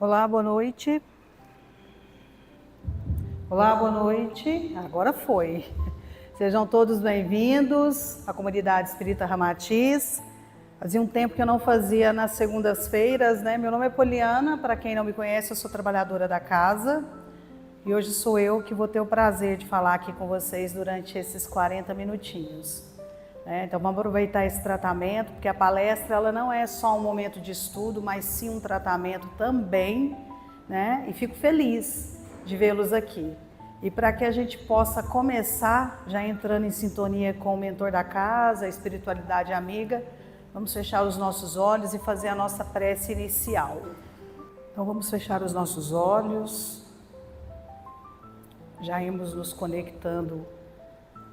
Olá, boa noite. Olá, boa noite. Agora foi. Sejam todos bem-vindos à comunidade Espírita Ramatiz. Fazia um tempo que eu não fazia nas segundas-feiras, né? Meu nome é Poliana, para quem não me conhece, eu sou trabalhadora da casa. E hoje sou eu que vou ter o prazer de falar aqui com vocês durante esses 40 minutinhos. Então vamos aproveitar esse tratamento, porque a palestra ela não é só um momento de estudo, mas sim um tratamento também, né? E fico feliz de vê-los aqui. E para que a gente possa começar, já entrando em sintonia com o mentor da casa, a espiritualidade amiga, vamos fechar os nossos olhos e fazer a nossa prece inicial. Então vamos fechar os nossos olhos, já irmos nos conectando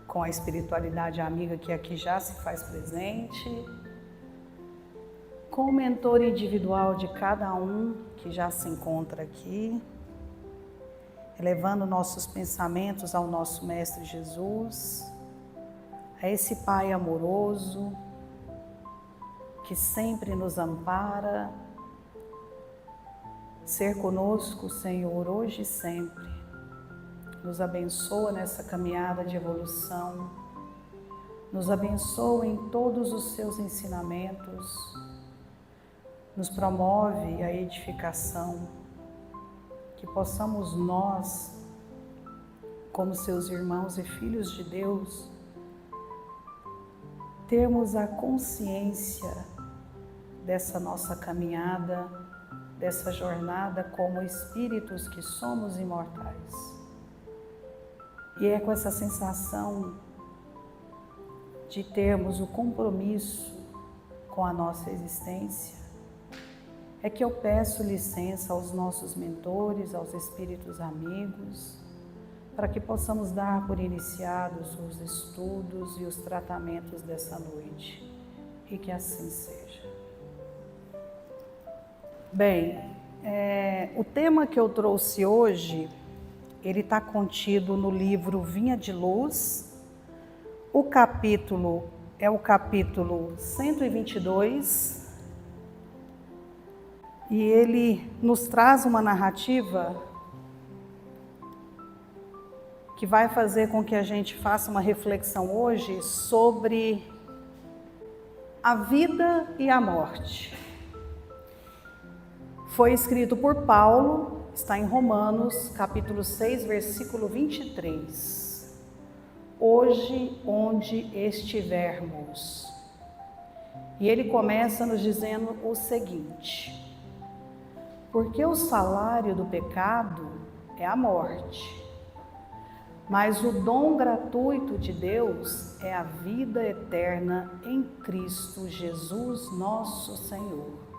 com a espiritualidade amiga que aqui já se faz presente, com o mentor individual de cada um que já se encontra aqui, elevando nossos pensamentos ao nosso Mestre Jesus, a esse Pai amoroso que sempre nos ampara, ser conosco, Senhor, hoje e sempre. Nos abençoa nessa caminhada de evolução, nos abençoa em todos os seus ensinamentos, nos promove a edificação, que possamos nós, como seus irmãos e filhos de Deus, termos a consciência dessa nossa caminhada, dessa jornada como espíritos que somos imortais. E é com essa sensação de termos o compromisso com a nossa existência, é que eu peço licença aos nossos mentores, aos espíritos amigos, para que possamos dar por iniciados os estudos e os tratamentos dessa noite, e que assim seja. Bem, o tema que eu trouxe hoje, ele está contido no livro Vinha de Luz. O capítulo é o capítulo 122 e ele nos traz uma narrativa que vai fazer com que a gente faça uma reflexão hoje sobre a vida e a morte. Foi escrito por Paulo. Está em Romanos, capítulo 6, versículo 23. Hoje, onde estivermos. E ele começa nos dizendo o seguinte: porque o salário do pecado é a morte, mas o dom gratuito de Deus é a vida eterna em Cristo Jesus, nosso Senhor.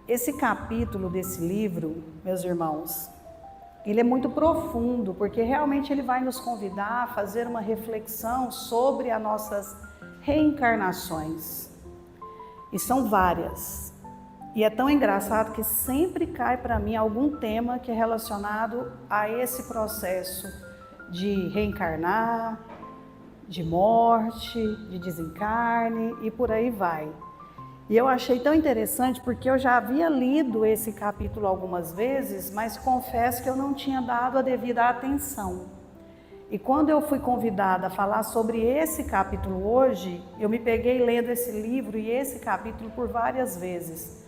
Esse capítulo desse livro, meus irmãos, ele é muito profundo, porque realmente ele vai nos convidar a fazer uma reflexão sobre as nossas reencarnações. E são várias. E é tão engraçado que sempre cai para mim algum tema que é relacionado a esse processo de reencarnar, de morte, de desencarne e por aí vai. E eu achei tão interessante porque eu já havia lido esse capítulo algumas vezes, mas confesso que eu não tinha dado a devida atenção. E quando eu fui convidada a falar sobre esse capítulo hoje, eu me peguei lendo esse livro e esse capítulo por várias vezes,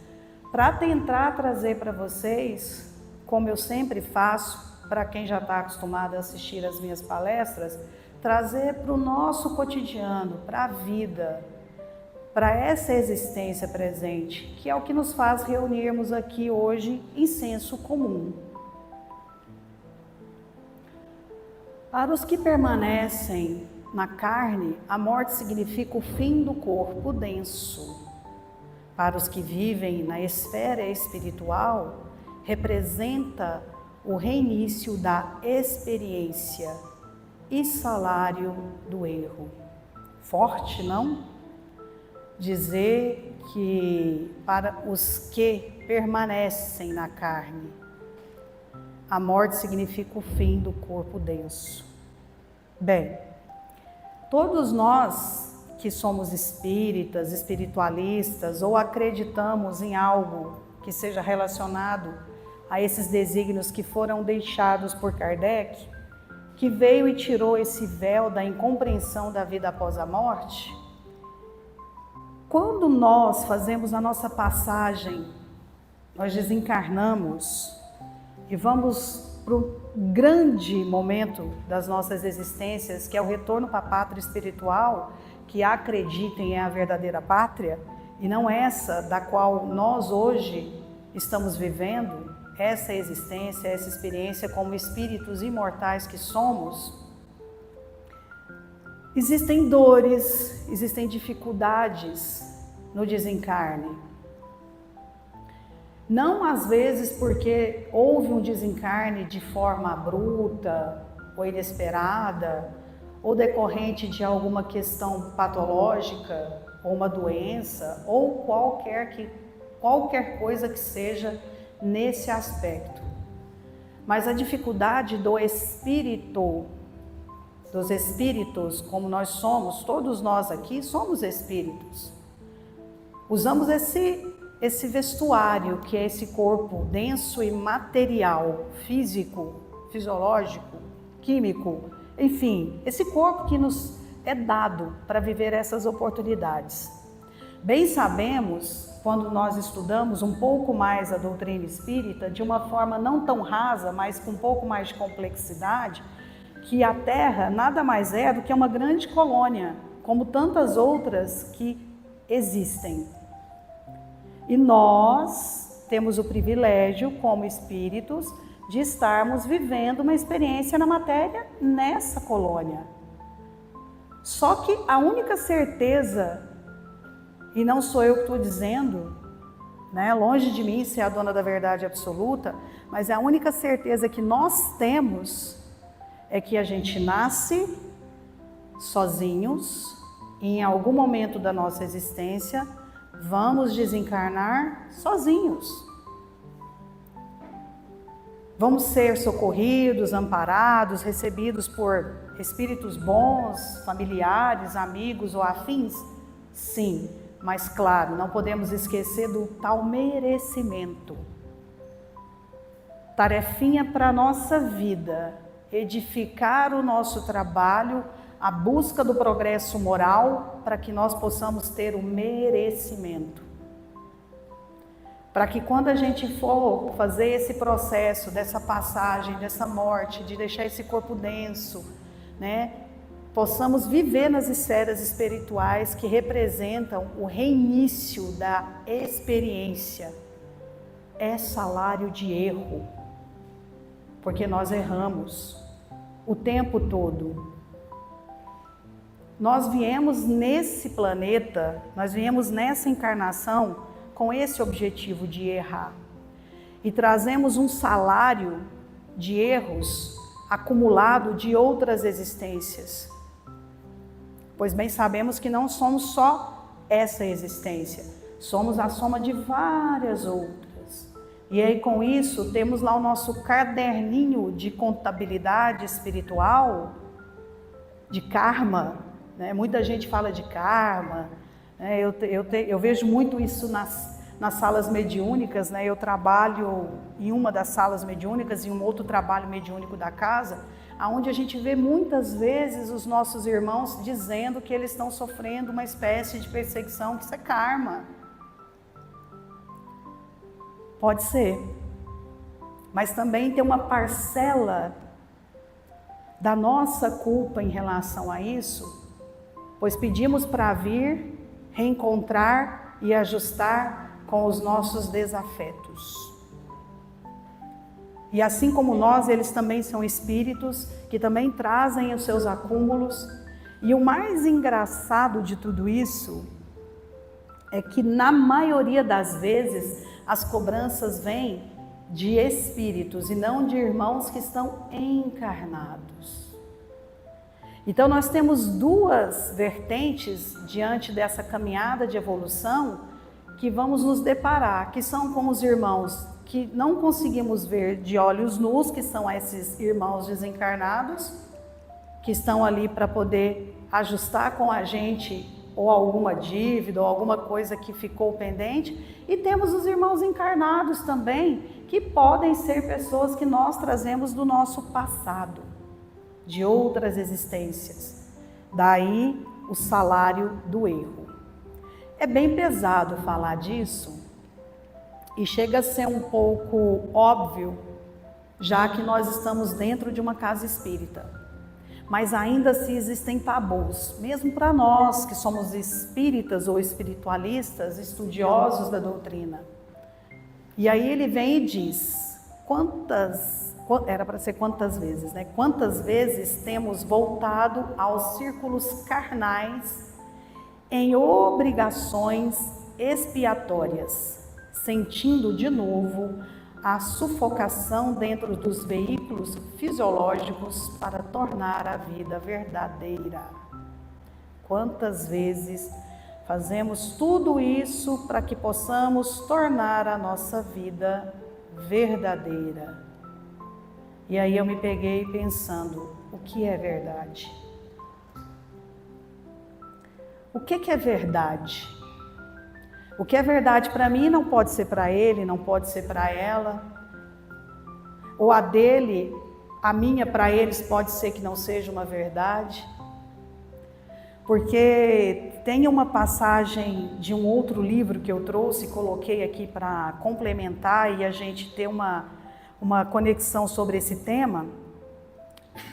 para tentar trazer para vocês, como eu sempre faço, para quem já está acostumado a assistir às minhas palestras, trazer para o nosso cotidiano, para a vida, para essa existência presente, que é o que nos faz reunirmos aqui hoje em senso comum. Para os que permanecem na carne, a morte significa o fim do corpo denso. Para os que vivem na esfera espiritual, representa o reinício da experiência e salário do erro. Forte, não? Dizer que para os que permanecem na carne, a morte significa o fim do corpo denso. Bem, todos nós que somos espíritas, espiritualistas ou acreditamos em algo que seja relacionado a esses desígnios que foram deixados por Kardec, que veio e tirou esse véu da incompreensão da vida após a morte. Quando nós fazemos a nossa passagem, nós desencarnamos e vamos para o grande momento das nossas existências, que é o retorno para a pátria espiritual, que acreditem é a verdadeira pátria, e não essa da qual nós hoje estamos vivendo, essa existência, essa experiência como espíritos imortais que somos. Existem dores, existem dificuldades no desencarne. Não às vezes porque houve um desencarne de forma bruta ou inesperada, ou decorrente de alguma questão patológica, ou uma doença, ou qualquer coisa que seja nesse aspecto. Mas a dificuldade do espírito, dos espíritos, como nós somos, todos nós aqui somos espíritos. Usamos esse vestuário, que é esse corpo denso e material, físico, fisiológico, químico, enfim, esse corpo que nos é dado para viver essas oportunidades. Bem sabemos, quando nós estudamos um pouco mais a doutrina espírita, de uma forma não tão rasa, mas com um pouco mais de complexidade, que a Terra nada mais é do que uma grande colônia, como tantas outras que existem. E nós temos o privilégio, como espíritos, de estarmos vivendo uma experiência na matéria nessa colônia. Só que a única certeza, e não sou eu que estou dizendo, né, longe de mim ser a dona da verdade absoluta, mas a única certeza que nós temos é que a gente nasce sozinhos e em algum momento da nossa existência vamos desencarnar sozinhos. Vamos ser socorridos, amparados, recebidos por espíritos bons, familiares, amigos ou afins? Sim, mas claro, não podemos esquecer do tal merecimento. Tarefinha para a nossa vida, edificar o nosso trabalho, a busca do progresso moral, para que nós possamos ter o merecimento. Para que quando a gente for fazer esse processo dessa passagem, dessa morte, de deixar esse corpo denso, né, possamos viver nas esferas espirituais que representam o reinício da experiência. É salário de erro, porque nós erramos o tempo todo. Nós viemos nesse planeta, nós viemos nessa encarnação com esse objetivo de errar. E trazemos um salário de erros acumulado de outras existências. Pois bem sabemos que não somos só essa existência, somos a soma de várias outras. E aí com isso temos lá o nosso caderninho de contabilidade espiritual, de karma, né? Muita gente fala de karma, né? Eu vejo muito isso nas salas mediúnicas, né? Eu trabalho em uma das salas mediúnicas e um outro trabalho mediúnico da casa, onde a gente vê muitas vezes os nossos irmãos dizendo que eles estão sofrendo uma espécie de perseguição, que isso é karma. Pode ser, mas também tem uma parcela da nossa culpa em relação a isso, pois pedimos para vir, reencontrar e ajustar com os nossos desafetos. E assim como nós, eles também são espíritos que também trazem os seus acúmulos. E o mais engraçado de tudo isso é que na maioria das vezes as cobranças vêm de espíritos e não de irmãos que estão encarnados. Então nós temos duas vertentes diante dessa caminhada de evolução que vamos nos deparar, que são com os irmãos que não conseguimos ver de olhos nus, que são esses irmãos desencarnados, que estão ali para poder ajustar com a gente ou alguma dívida, ou alguma coisa que ficou pendente, e temos os irmãos encarnados também, que podem ser pessoas que nós trazemos do nosso passado, de outras existências. Daí o salário do erro. É bem pesado falar disso e chega a ser um pouco óbvio, já que nós estamos dentro de uma casa espírita. Mas ainda assim existem tabus, mesmo para nós que somos espíritas ou espiritualistas, estudiosos da doutrina. E aí ele vem e diz, era para ser quantas vezes, né? Quantas vezes temos voltado aos círculos carnais em obrigações expiatórias, sentindo de novo a sufocação dentro dos veículos fisiológicos para tornar a vida verdadeira. Quantas vezes fazemos tudo isso para que possamos tornar a nossa vida verdadeira? E aí eu me peguei pensando, o que é verdade? O que é verdade? O que é verdade para mim não pode ser para ele, não pode ser para ela. Ou a dele, a minha para eles pode ser que não seja uma verdade. Porque tem uma passagem de um outro livro que eu trouxe, coloquei aqui para complementar e a gente ter uma conexão sobre esse tema,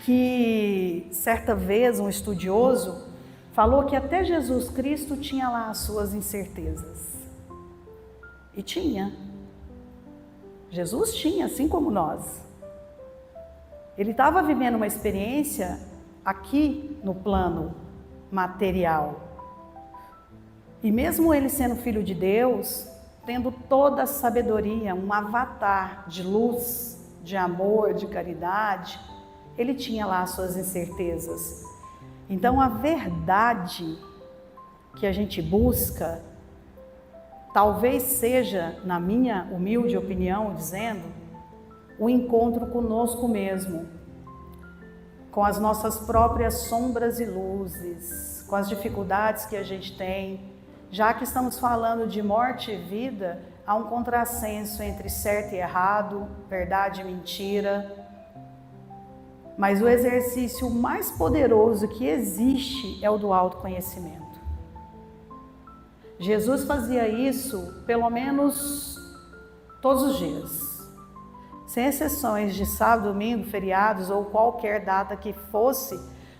que certa vez um estudioso falou que até Jesus Cristo tinha lá as suas incertezas. E tinha. Jesus tinha, assim como nós. Ele estava vivendo uma experiência aqui no plano material. E mesmo ele sendo filho de Deus, tendo toda a sabedoria, um avatar de luz, de amor, de caridade, ele tinha lá as suas incertezas. Então a verdade que a gente busca, talvez seja, na minha humilde opinião, dizendo, o encontro conosco mesmo, com as nossas próprias sombras e luzes, com as dificuldades que a gente tem. Já que estamos falando de morte e vida, há um contrassenso entre certo e errado, verdade e mentira. Mas o exercício mais poderoso que existe é o do autoconhecimento. Jesus fazia isso pelo menos todos os dias, sem exceções de sábado, domingo, feriados ou qualquer data que fosse,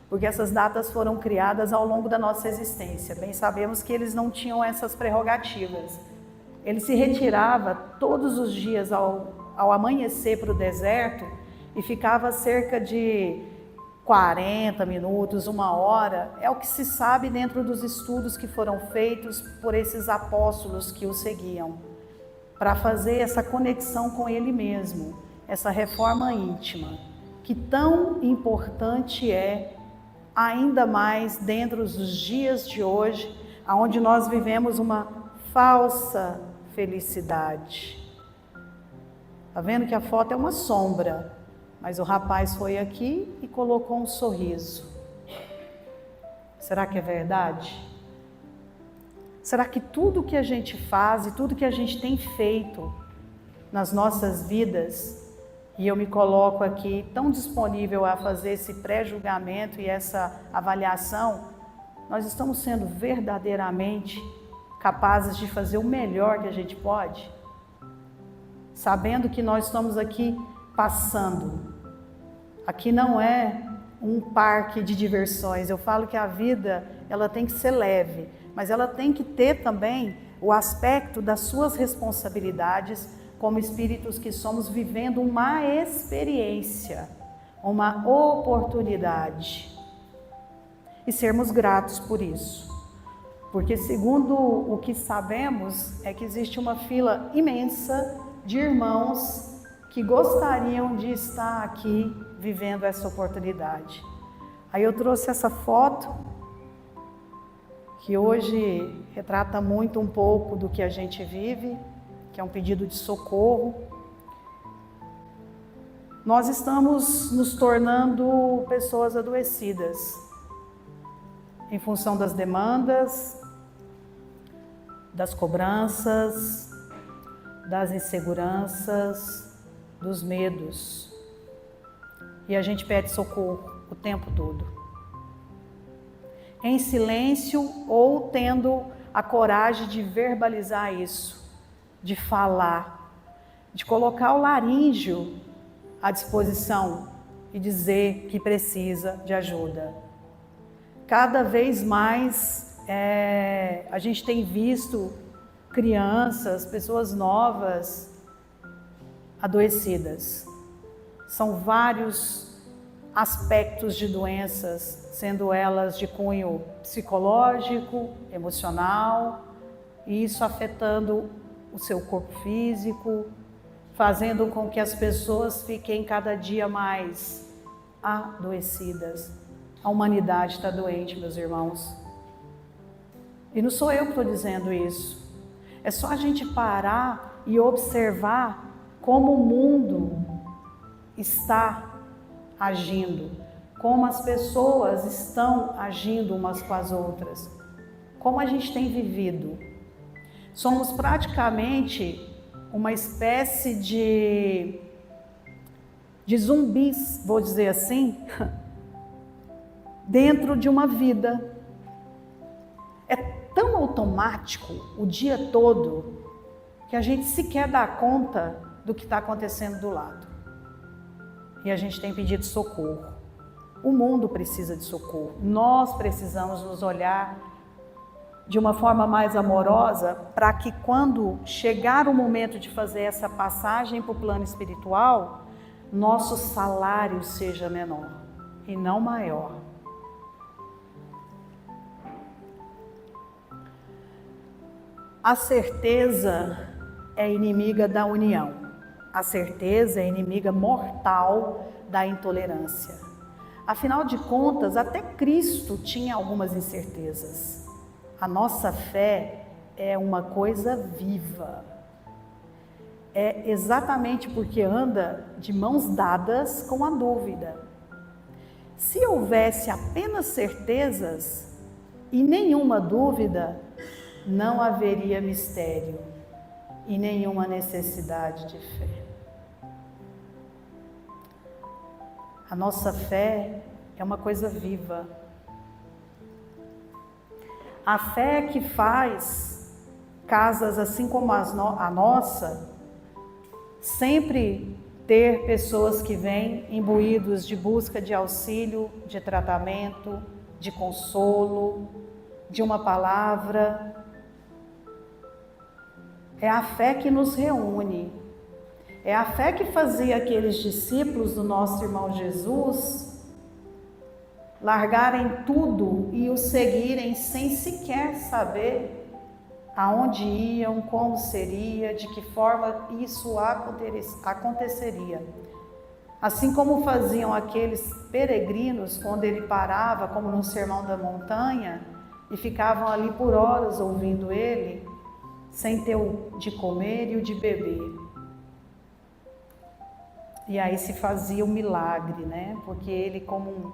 porque essas datas foram criadas ao longo da nossa existência. Bem sabemos que eles não tinham essas prerrogativas. Ele se retirava todos os dias ao amanhecer para o deserto e ficava cerca de 40 minutos, 1 hora, é o que se sabe dentro dos estudos que foram feitos por esses apóstolos que o seguiam, para fazer essa conexão com ele mesmo, essa reforma íntima, que tão importante é, ainda mais dentro dos dias de hoje, onde nós vivemos uma falsa felicidade. Tá vendo que a foto é uma sombra, mas o rapaz foi aqui e colocou um sorriso. Será que é verdade? Será que tudo que a gente faz e tudo que a gente tem feito nas nossas vidas, e eu me coloco aqui tão disponível a fazer esse pré-julgamento e essa avaliação, nós estamos sendo verdadeiramente capazes de fazer o melhor que a gente pode? Sabendo que nós estamos aqui passando. Aqui não é um parque de diversões. Eu falo que a vida, ela tem que ser leve, mas ela tem que ter também o aspecto das suas responsabilidades como espíritos que somos, vivendo uma experiência, uma oportunidade. E sermos gratos por isso. Porque segundo o que sabemos, é que existe uma fila imensa de irmãos que gostariam de estar aqui vivendo essa oportunidade. Aí eu trouxe essa foto, que hoje retrata muito um pouco do que a gente vive, que é um pedido de socorro. Nós estamos nos tornando pessoas adoecidas. em função das demandas, das cobranças, das inseguranças, dos medos. E a gente pede socorro o tempo todo. Em silêncio ou tendo a coragem de verbalizar isso, de falar, de colocar o laríngeo à disposição e dizer que precisa de ajuda. Cada vez mais a gente tem visto crianças, pessoas novas, adoecidas. São vários aspectos de doenças, sendo elas de cunho psicológico, emocional, e isso afetando o seu corpo físico, fazendo com que as pessoas fiquem cada dia mais adoecidas. A humanidade está doente, meus irmãos. E não sou eu que estou dizendo isso. É só a gente parar e observar como o mundo está agindo, como as pessoas estão agindo umas com as outras, como a gente tem vivido. Somos praticamente uma espécie de zumbis, vou dizer assim, dentro de uma vida. É tão automático o dia todo que a gente sequer dá conta do que está acontecendo do lado. E a gente tem pedido socorro. O mundo precisa de socorro. Nós precisamos nos olhar de uma forma mais amorosa para que quando chegar o momento de fazer essa passagem para o plano espiritual, nosso salário seja menor e não maior. A certeza é inimiga da união. A certeza é inimiga mortal da intolerância. Afinal de contas, até Cristo tinha algumas incertezas. A nossa fé é uma coisa viva. É exatamente porque anda de mãos dadas com a dúvida. Se houvesse apenas certezas e nenhuma dúvida, não haveria mistério e nenhuma necessidade de fé. A nossa fé é uma coisa viva. A fé que faz casas assim como a nossa, sempre ter pessoas que vêm imbuídos de busca de auxílio, de tratamento, de consolo, de uma palavra. É a fé que nos reúne. É a fé que fazia aqueles discípulos do nosso irmão Jesus largarem tudo e o seguirem sem sequer saber aonde iam, como seria, de que forma isso aconteceria. Assim como faziam aqueles peregrinos quando ele parava, como no Sermão da Montanha, e ficavam ali por horas ouvindo ele, sem ter o de comer e o de beber. E aí se fazia o milagre, né? Porque ele, como um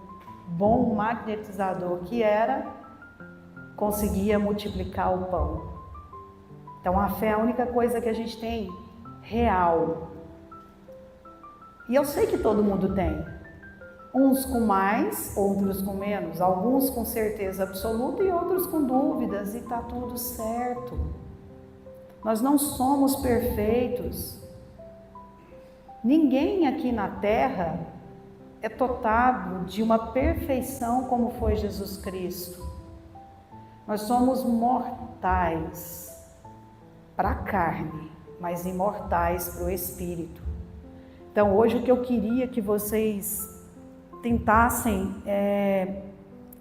bom magnetizador que era, conseguia multiplicar o pão. Então a fé é a única coisa que a gente tem real. E eu sei que todo mundo tem. Uns com mais, outros com menos. Alguns com certeza absoluta e outros com dúvidas. E está tudo certo. Nós não somos perfeitos. Ninguém aqui na Terra é dotado de uma perfeição como foi Jesus Cristo. Nós somos mortais para a carne, mas imortais para o Espírito. Então hoje o que eu queria que vocês tentassem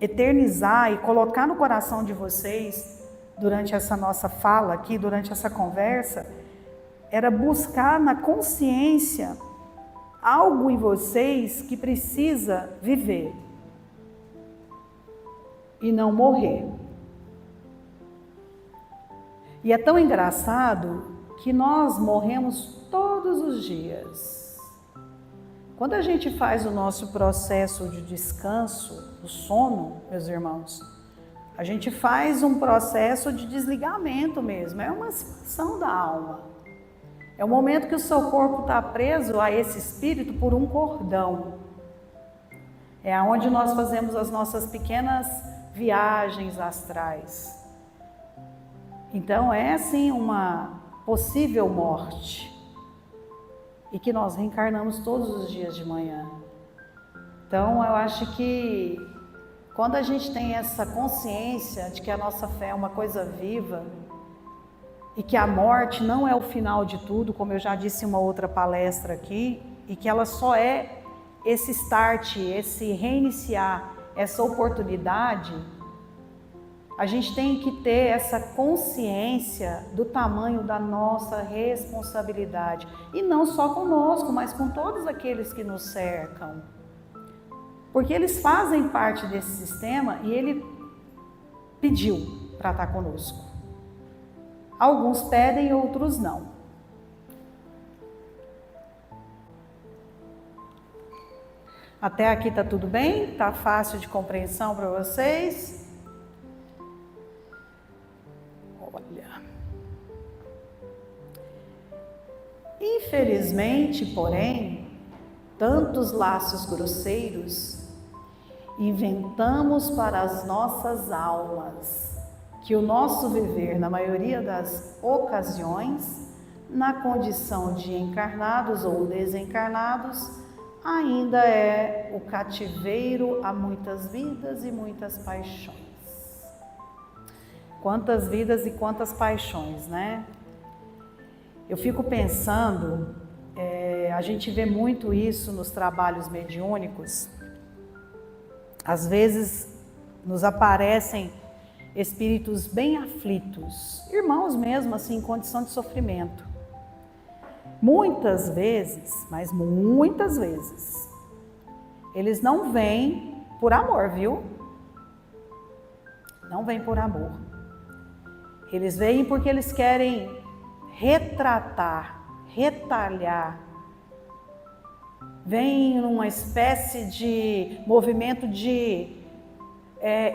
eternizar e colocar no coração de vocês durante essa nossa fala aqui, durante essa conversa, era buscar na consciência algo em vocês que precisa viver e não morrer. E é tão engraçado que nós morremos todos os dias. Quando a gente faz o nosso processo de descanso, o sono, meus irmãos, A gente faz um processo de desligamento mesmo, é uma expansão da alma. É o momento que o seu corpo está preso a esse espírito por um cordão. É onde nós fazemos as nossas pequenas viagens astrais. Então é sim uma possível morte. E que nós reencarnamos todos os dias de manhã. Então eu acho que quando a gente tem essa consciência de que a nossa fé é uma coisa viva e que a morte não é o final de tudo, como eu já disse em uma outra palestra aqui, e que ela só é esse start, esse reiniciar, essa oportunidade, a gente tem que ter essa consciência do tamanho da nossa responsabilidade. E não só conosco, mas com todos aqueles que nos cercam. Porque eles fazem parte desse sistema e ele pediu para estar conosco. Alguns pedem, outros não. Até aqui tá tudo bem? Tá fácil de compreensão para vocês? Olha. Infelizmente, porém, tantos laços grosseiros inventamos para as nossas almas, que o nosso viver, na maioria das ocasiões, na condição de encarnados ou desencarnados, ainda é o cativeiro a muitas vidas e muitas paixões. Quantas vidas e quantas paixões, né? Eu fico pensando, a gente vê muito isso nos trabalhos mediúnicos. Às vezes nos aparecem espíritos bem aflitos, irmãos mesmo assim, em condição de sofrimento. Muitas vezes, mas muitas vezes, eles não vêm por amor, viu? Não vêm por amor. Eles vêm porque eles querem retratar, retalhar. Vem numa espécie de movimento de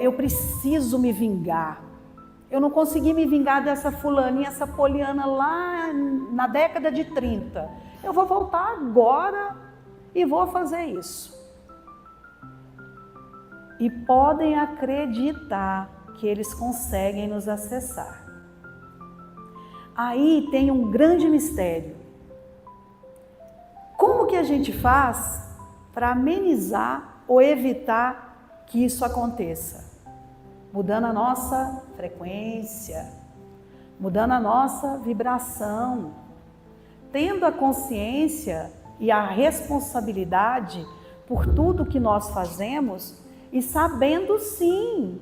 eu preciso me vingar. Eu não consegui me vingar dessa fulaninha, essa poliana lá na década de 30. Eu vou voltar agora e vou fazer isso. E podem acreditar que eles conseguem nos acessar. Aí tem um grande mistério. Como que a gente faz para amenizar ou evitar que isso aconteça? Mudando a nossa frequência, mudando a nossa vibração, tendo a consciência e a responsabilidade por tudo que nós fazemos e sabendo sim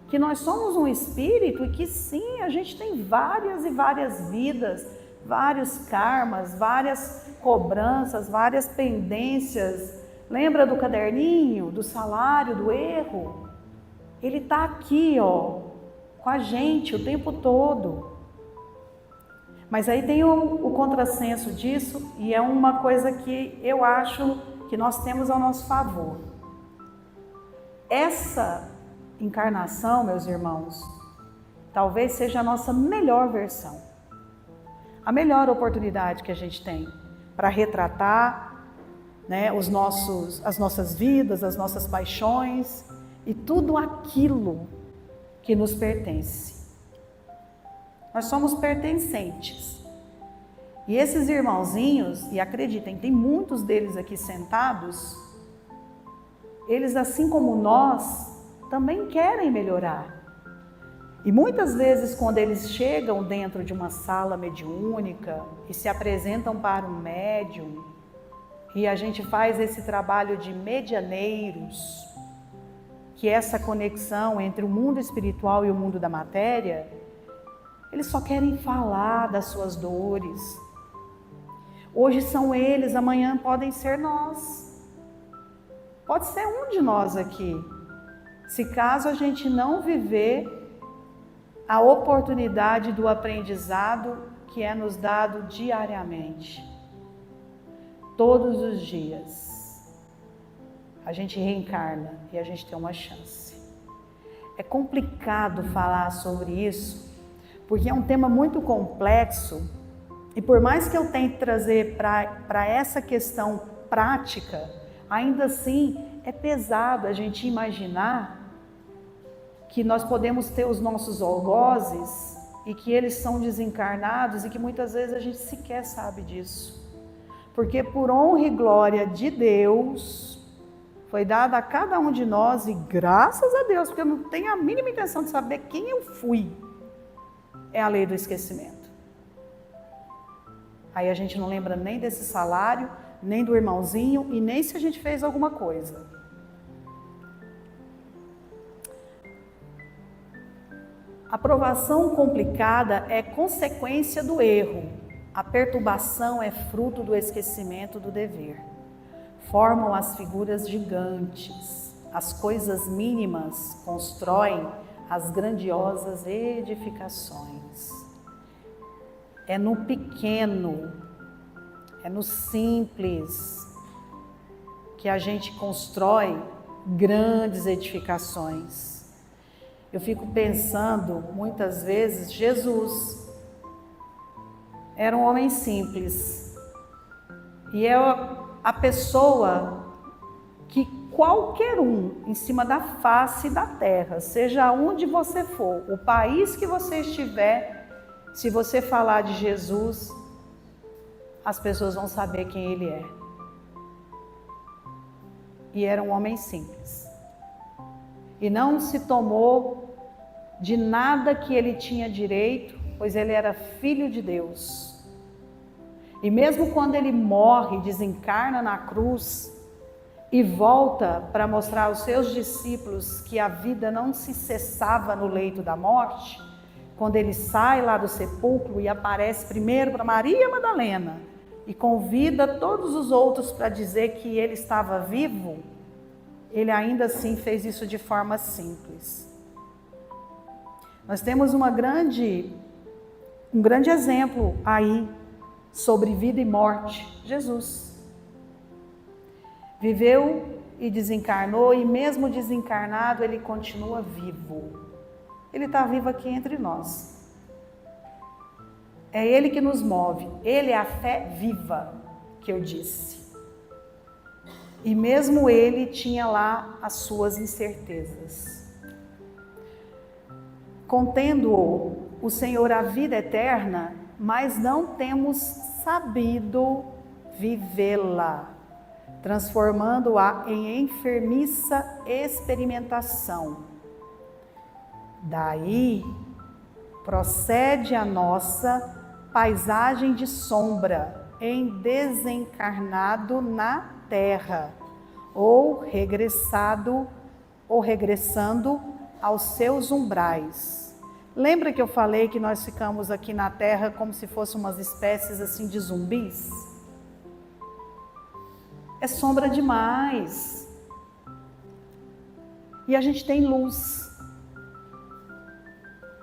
que nós somos um espírito e que sim, a gente tem várias e várias vidas, vários karmas, várias cobranças, várias pendências. Lembra do caderninho, do salário, do erro? Ele está aqui, ó, com a gente o tempo todo. Mas aí tem o contrassenso disso e é uma coisa que eu acho que nós temos ao nosso favor. Essa encarnação, meus irmãos, talvez seja a nossa melhor versão. A melhor oportunidade que a gente tem para retratar, né, as nossas vidas, as nossas paixões e tudo aquilo que nos pertence. Nós somos pertencentes. E esses irmãozinhos, e acreditem, tem muitos deles aqui sentados, eles, assim como nós, também querem melhorar. E muitas vezes, quando eles chegam dentro de uma sala mediúnica e se apresentam para um médium, e a gente faz esse trabalho de medianeiros, que é essa conexão entre o mundo espiritual e o mundo da matéria, eles só querem falar das suas dores. Hoje são eles, amanhã podem ser nós. Pode ser um de nós aqui, se caso a gente não viver a oportunidade do aprendizado que é nos dado diariamente. Todos os dias. A gente reencarna e a gente tem uma chance. É complicado falar sobre isso, porque é um tema muito complexo e por mais que eu tente trazer para essa questão prática, ainda assim é pesado a gente imaginar que nós podemos ter os nossos algozes e que eles são desencarnados e que muitas vezes a gente sequer sabe disso. Porque por honra e glória de Deus, foi dada a cada um de nós, e graças a Deus, porque eu não tenho a mínima intenção de saber quem eu fui, é a lei do esquecimento. Aí a gente não lembra nem desse salário, nem do irmãozinho e nem se a gente fez alguma coisa. A provação complicada é consequência do erro. A perturbação é fruto do esquecimento do dever. Formam as figuras gigantes. As coisas mínimas constroem as grandiosas edificações. É no pequeno, é no simples que a gente constrói grandes edificações. Eu fico pensando, muitas vezes, Jesus era um homem simples. E é a pessoa que qualquer um, em cima da face da terra, seja onde você for, o país que você estiver, se você falar de Jesus, as pessoas vão saber quem ele é. E era um homem simples. E não se tomou de nada que ele tinha direito, pois ele era filho de Deus. E mesmo quando ele morre, desencarna na cruz e volta para mostrar aos seus discípulos que a vida não se cessava no leito da morte, quando ele sai lá do sepulcro e aparece primeiro para Maria Madalena e convida todos os outros para dizer que ele estava vivo, ele ainda assim fez isso de forma simples. Nós temos um grande exemplo aí sobre vida e morte, Jesus. Viveu e desencarnou, e mesmo desencarnado ele continua vivo. Ele está vivo aqui entre nós. É ele que nos move, ele é a fé viva que eu disse. E mesmo ele tinha lá as suas incertezas. Contendo o Senhor a vida eterna, mas não temos sabido vivê-la, transformando-a em enfermiça experimentação. Daí procede a nossa paisagem de sombra em desencarnado na terra, ou regressando aos seus umbrais. Lembra que eu falei que nós ficamos aqui na terra como se fossem umas espécies assim de zumbis? É sombra demais. E a gente tem luz.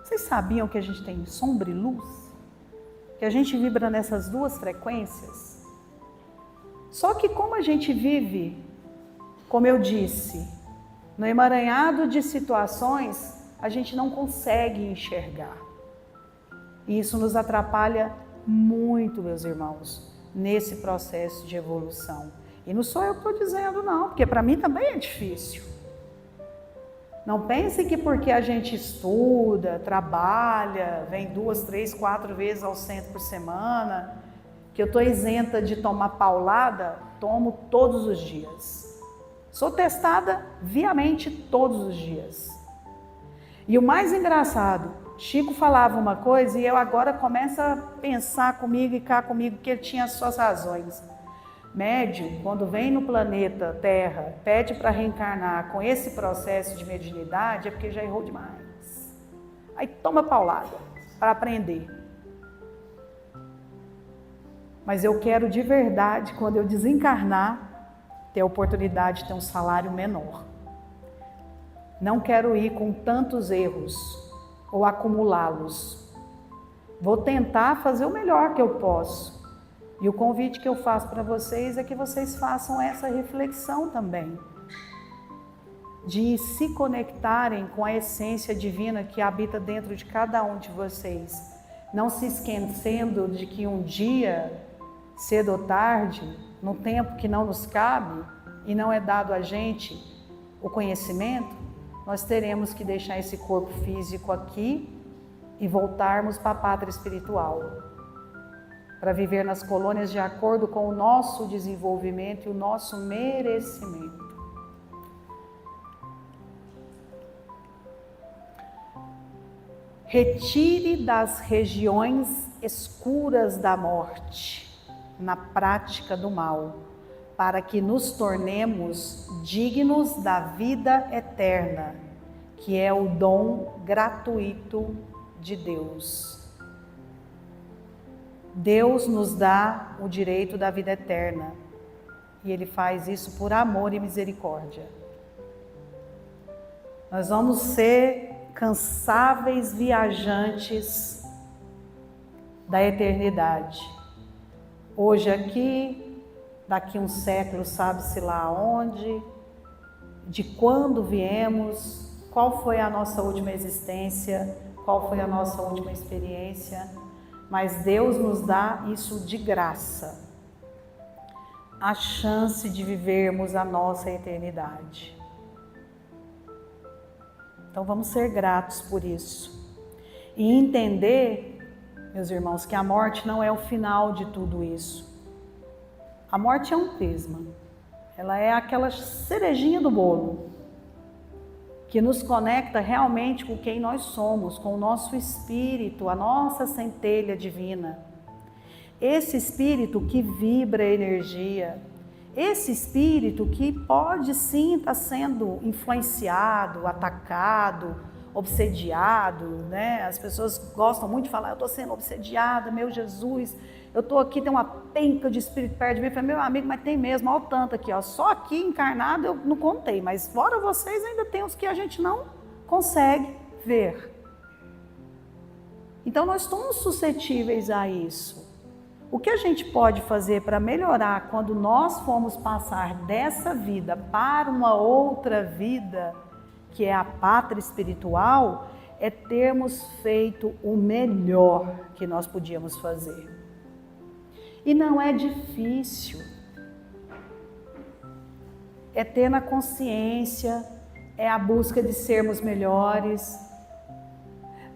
Vocês sabiam que a gente tem sombra e luz? Que a gente vibra nessas duas frequências? Só que como a gente vive, como eu disse, no emaranhado de situações, a gente não consegue enxergar. E isso nos atrapalha muito, meus irmãos, nesse processo de evolução. E não sou eu que estou dizendo, não, porque para mim também é difícil. Não pense que porque a gente estuda, trabalha, vem 2, 3, 4 vezes ao centro por semana, que eu estou isenta de tomar paulada. Tomo todos os dias. Sou testada viamente todos os dias. E o mais engraçado, Chico falava uma coisa e eu agora começo a pensar comigo e cá comigo que ele tinha as suas razões. Médium, quando vem no planeta Terra, pede para reencarnar com esse processo de mediunidade, é porque já errou demais. Aí toma paulada para aprender. Mas eu quero de verdade, quando eu desencarnar, ter a oportunidade de ter um salário menor. Não quero ir com tantos erros ou acumulá-los. Vou tentar fazer o melhor que eu posso. E o convite que eu faço para vocês é que vocês façam essa reflexão também. de se conectarem com a essência divina que habita dentro de cada um de vocês, não se esquecendo de que um dia, cedo ou tarde, no tempo que não nos cabe e não é dado a gente o conhecimento, nós teremos que deixar esse corpo físico aqui e voltarmos para a pátria espiritual, para viver nas colônias de acordo com o nosso desenvolvimento e o nosso merecimento. Retire das regiões escuras da morte, na prática do mal, para que nos tornemos dignos da vida eterna, que é o dom gratuito de Deus. Deus nos dá o direito da vida eterna e Ele faz isso por amor e misericórdia. Nós vamos ser cansáveis viajantes da eternidade. Hoje aqui, daqui um século sabe-se lá onde, de quando viemos, qual foi a nossa última existência, qual foi a nossa última experiência, mas Deus nos dá isso de graça, a chance de vivermos a nossa eternidade. Então vamos ser gratos por isso e entender, meus irmãos, que a morte não é o final de tudo isso. A morte é um prisma, ela é aquela cerejinha do bolo que nos conecta realmente com quem nós somos, com o nosso espírito, a nossa centelha divina. Esse espírito que vibra energia, esse espírito que pode sim estar sendo influenciado, atacado, obsediado, né? As pessoas gostam muito de falar, eu estou sendo obsediada, meu Jesus, eu estou aqui, tem uma penca de espírito perto de mim. Eu falei, meu amigo, mas tem mesmo, olha o tanto aqui, ó. Só aqui encarnado eu não contei, mas fora vocês ainda tem os que a gente não consegue ver. Então nós estamos suscetíveis a isso. O que a gente pode fazer para melhorar quando nós formos passar dessa vida para uma outra vida, que é a pátria espiritual, é termos feito o melhor que nós podíamos fazer. E não é difícil. É ter na consciência, é a busca de sermos melhores.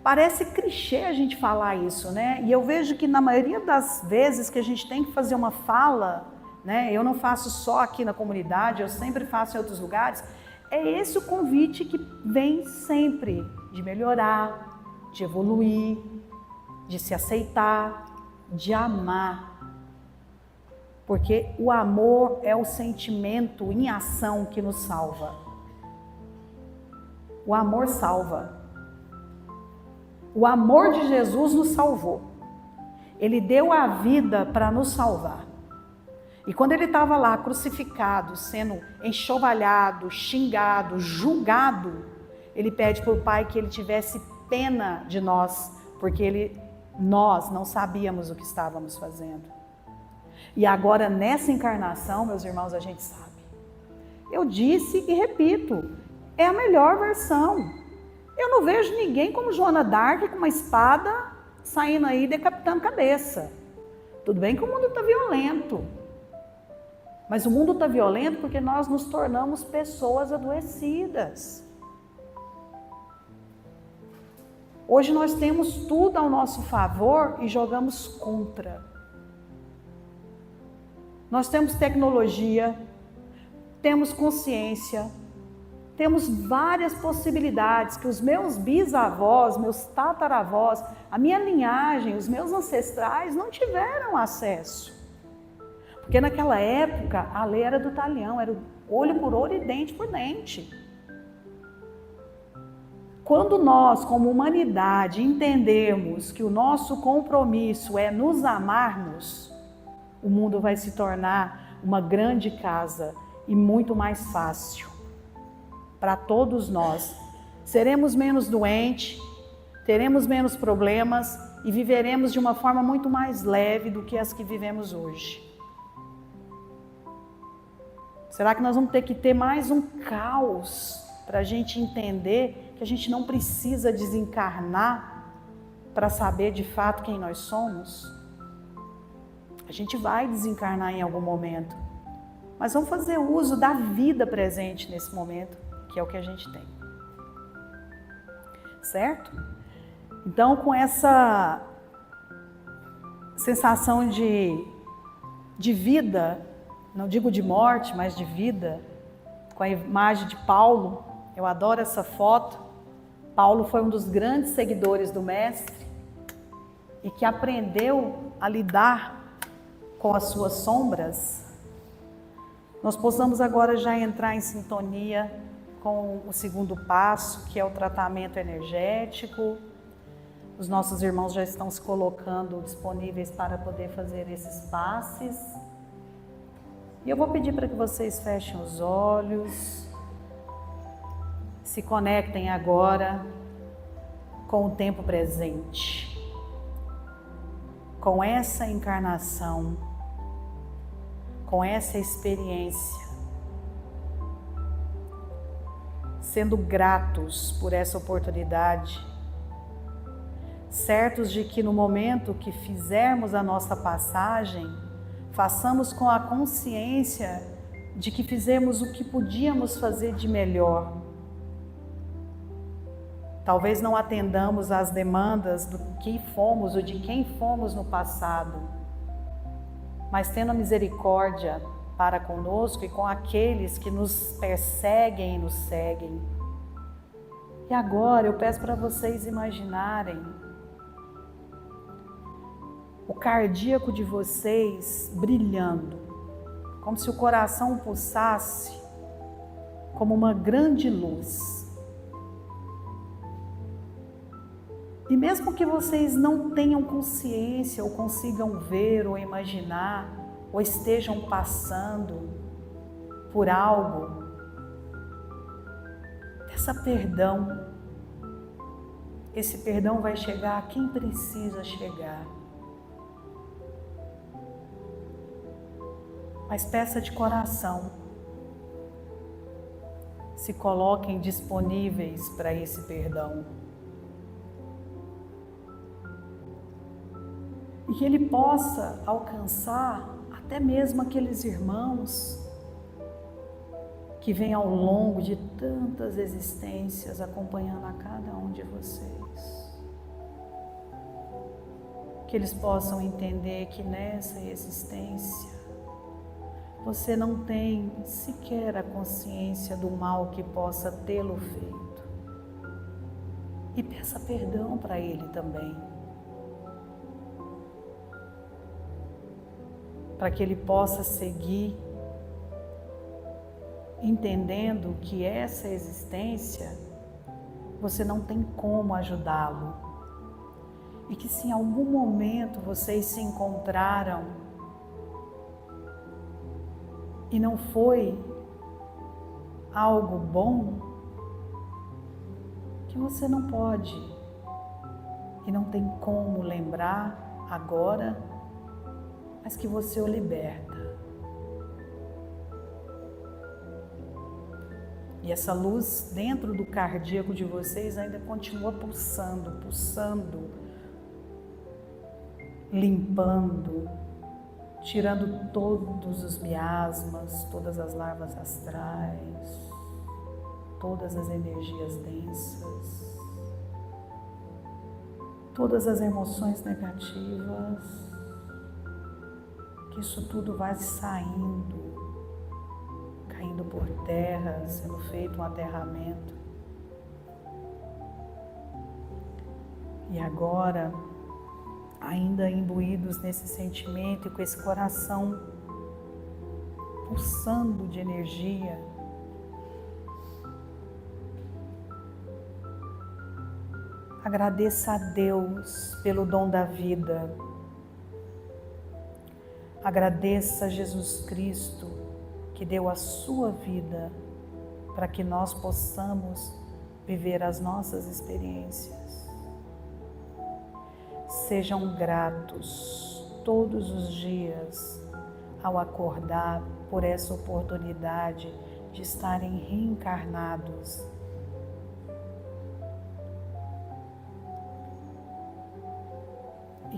Parece clichê a gente falar isso, né? E eu vejo que na maioria das vezes que a gente tem que fazer uma fala, né? Eu não faço só aqui na comunidade, eu sempre faço em outros lugares. É esse o convite que vem sempre, de melhorar, de evoluir, de se aceitar, de amar. Porque o amor é o sentimento em ação que nos salva. O amor salva. O amor de Jesus nos salvou. Ele deu a vida para nos salvar. E quando ele estava lá crucificado, sendo enxovalhado, xingado, julgado, ele pede para o Pai que ele tivesse pena de nós, porque nós não sabíamos o que estávamos fazendo. E agora nessa encarnação, meus irmãos, a gente sabe. Eu disse e repito, é a melhor versão. Eu não vejo ninguém como Joana d'Arc com uma espada saindo aí decapitando cabeça. Tudo bem que o mundo está violento. Mas o mundo está violento porque nós nos tornamos pessoas adoecidas. Hoje nós temos tudo ao nosso favor e jogamos contra. Nós temos tecnologia, temos consciência, temos várias possibilidades que os meus bisavós, meus tataravós, a minha linhagem, os meus ancestrais não tiveram acesso. Porque naquela época a lei era do talião, era olho por olho e dente por dente. Quando nós, como humanidade, entendemos que o nosso compromisso é nos amarmos, o mundo vai se tornar uma grande casa e muito mais fácil para todos nós. Seremos menos doentes, teremos menos problemas e viveremos de uma forma muito mais leve do que as que vivemos hoje. Será que nós vamos ter que ter mais um caos para a gente entender que a gente não precisa desencarnar para saber de fato quem nós somos. A gente vai desencarnar em algum momento, mas vamos fazer uso da vida presente nesse momento, que é o que a gente tem. Certo? Então, com essa sensação de vida, não digo de morte, mas de vida, com a imagem de Paulo, eu adoro essa foto. Paulo foi um dos grandes seguidores do Mestre e que aprendeu a lidar com as suas sombras. Nós possamos agora já entrar em sintonia com o segundo passo, que é o tratamento energético. Os nossos irmãos já estão se colocando disponíveis para poder fazer esses passes. E eu vou pedir para que vocês fechem os olhos, se conectem agora com o tempo presente, com essa encarnação, com essa experiência, sendo gratos por essa oportunidade, certos de que no momento que fizermos a nossa passagem, façamos com a consciência de que fizemos o que podíamos fazer de melhor. Talvez não atendamos às demandas do que fomos ou de quem fomos no passado, mas tendo a misericórdia para conosco e com aqueles que nos perseguem e nos seguem. E agora eu peço para vocês imaginarem o cardíaco de vocês brilhando, como se o coração pulsasse como uma grande luz. E mesmo que vocês não tenham consciência, ou consigam ver, ou imaginar, ou estejam passando por algo, peça perdão. Esse perdão vai chegar a quem precisa chegar. Mas peça de coração. Se coloquem disponíveis para esse perdão. E que ele possa alcançar até mesmo aqueles irmãos que vêm ao longo de tantas existências acompanhando a cada um de vocês. Que eles possam entender que nessa existência você não tem sequer a consciência do mal que possa tê-lo feito. E peça perdão para ele também. Para que ele possa seguir entendendo que essa existência você não tem como ajudá-lo. E que se em algum momento vocês se encontraram e não foi algo bom, que você não pode e não tem como lembrar agora, mas que você o liberta. E essa luz dentro do cardíaco de vocês ainda continua pulsando, limpando, tirando todos os miasmas, todas as larvas astrais, todas as energias densas, todas as emoções negativas, que isso tudo vai saindo, caindo por terra, sendo feito um aterramento. E agora, ainda imbuídos nesse sentimento e com esse coração pulsando de energia, agradeça a Deus pelo dom da vida. Agradeça a Jesus Cristo que deu a sua vida para que nós possamos viver as nossas experiências. Sejam gratos todos os dias ao acordar por essa oportunidade de estarem reencarnados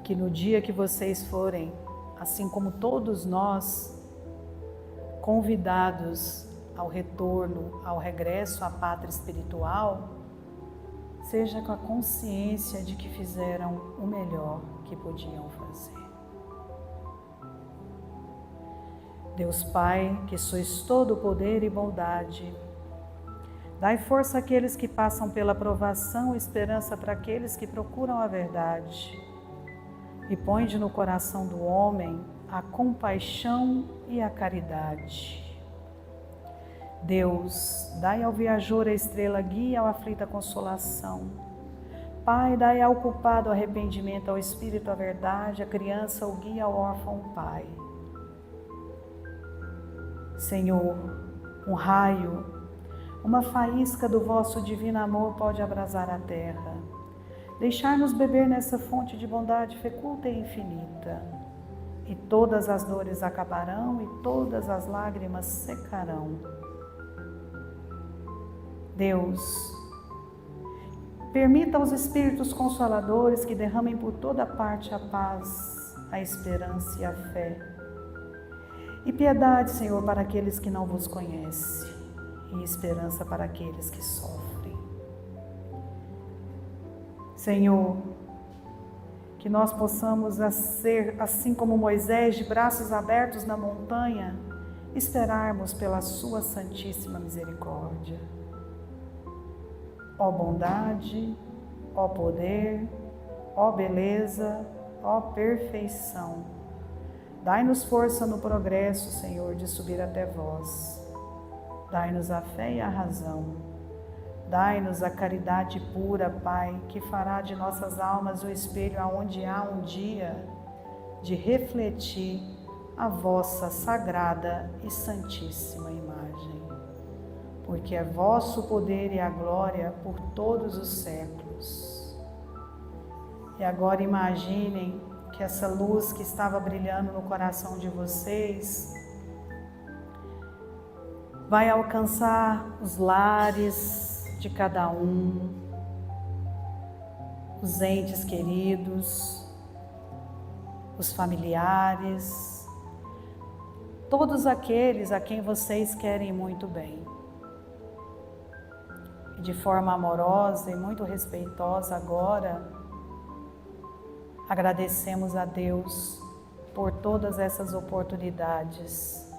que no dia que vocês forem, assim como todos nós, convidados ao retorno, ao regresso à pátria espiritual, seja com a consciência de que fizeram o melhor que podiam fazer. Deus Pai, que sois todo poder e bondade, dai força àqueles que passam pela provação e esperança para aqueles que procuram a verdade. E põe no coração do homem a compaixão e a caridade. Deus, dai ao viajor a estrela guia, ao aflito a consolação. Pai, dai ao culpado o arrependimento, ao espírito a verdade, à criança o guia, ao órfão o Pai. Senhor, um raio, uma faísca do vosso divino amor pode abrasar a terra, deixar-nos beber nessa fonte de bondade fecunda e infinita, e todas as dores acabarão e todas as lágrimas secarão. Deus, permita aos Espíritos Consoladores que derramem por toda parte a paz, a esperança e a fé. E piedade, Senhor, para aqueles que não vos conhecem, e esperança para aqueles que sofrem. Senhor, que nós possamos ser, assim como Moisés, de braços abertos na montanha, esperarmos pela sua santíssima misericórdia. Ó bondade, ó poder, ó beleza, ó perfeição, dai-nos força no progresso, Senhor, de subir até vós. Dai-nos a fé e a razão. Dai-nos a caridade pura, Pai, que fará de nossas almas o espelho aonde há um dia de refletir a vossa sagrada e santíssima imagem. Porque é vosso poder e a glória por todos os séculos. E agora imaginem que essa luz que estava brilhando no coração de vocês vai alcançar os lares de cada um, os entes queridos, os familiares, todos aqueles a quem vocês querem muito bem. E de forma amorosa e muito respeitosa agora, agradecemos a Deus por todas essas oportunidades.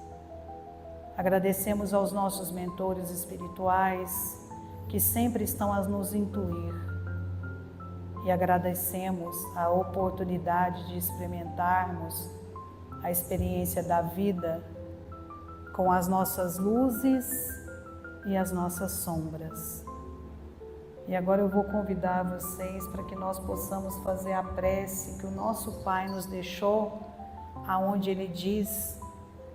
Agradecemos aos nossos mentores espirituais que sempre estão a nos intuir. E agradecemos a oportunidade de experimentarmos a experiência da vida com as nossas luzes e as nossas sombras. E agora eu vou convidar vocês para que nós possamos fazer a prece que o nosso Pai nos deixou, aonde Ele diz: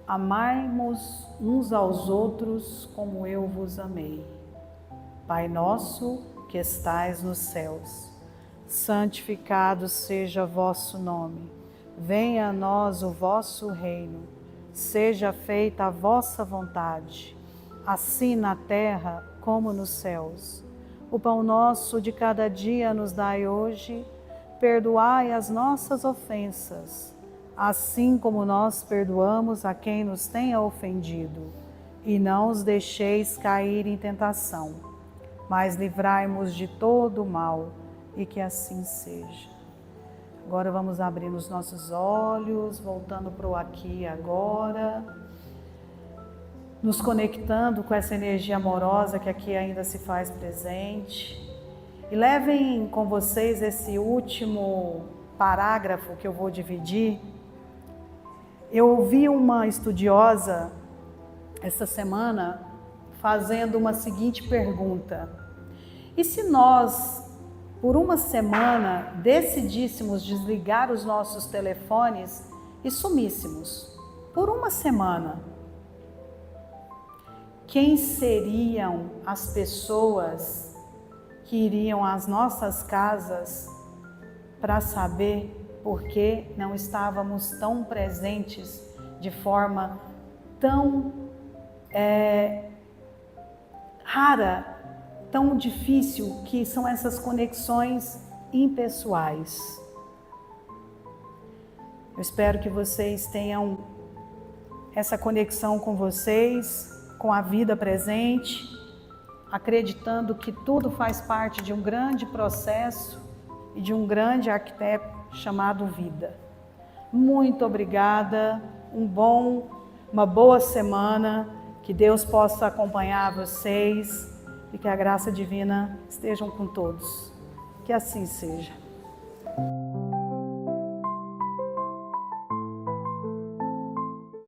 amai-vos uns aos outros como eu vos amei. Pai nosso que estais nos céus, santificado seja vosso nome. Venha a nós o vosso reino. Seja feita a vossa vontade, assim na terra como nos céus. O pão nosso de cada dia nos dai hoje. Perdoai as nossas ofensas, assim como nós perdoamos a quem nos tenha ofendido. E não os deixeis cair em tentação, mas livrai-nos de todo o mal, e que assim seja. Agora vamos abrir os nossos olhos, voltando para o aqui e agora, nos conectando com essa energia amorosa que aqui ainda se faz presente. E levem com vocês esse último parágrafo que eu vou dividir. Eu ouvi uma estudiosa essa semana fazendo uma seguinte pergunta: e se nós, por uma semana, decidíssemos desligar os nossos telefones e sumíssemos? Por uma semana, quem seriam as pessoas que iriam às nossas casas para saber por que não estávamos tão presentes de forma tão rara, tão difícil, que são essas conexões impessoais? Eu espero que vocês tenham essa conexão com vocês, com a vida presente, acreditando que tudo faz parte de um grande processo e de um grande arquiteto chamado vida. Muito obrigada, uma boa semana, que Deus possa acompanhar vocês e que a graça divina esteja com todos. Que assim seja.